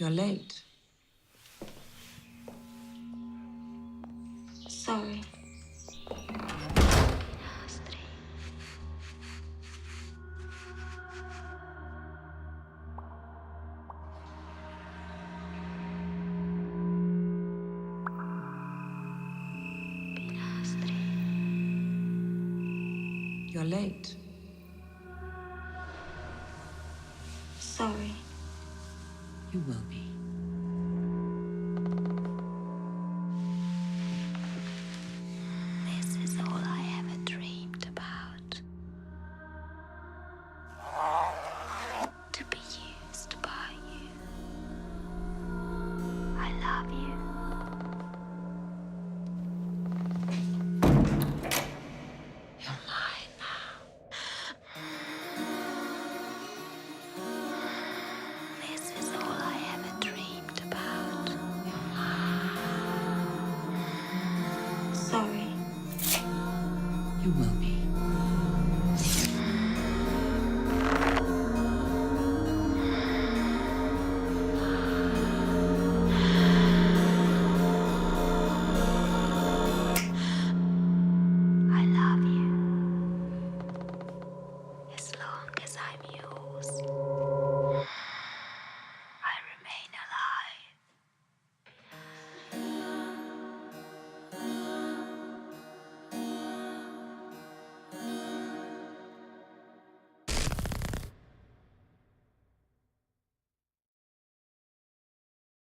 You're late. Sorry. You're late. Sorry. You will be. This is all I ever dreamed about. To be used by you. I love you. You're mine now. This is all I ever dreamed about. You're mine. Sorry. You will be.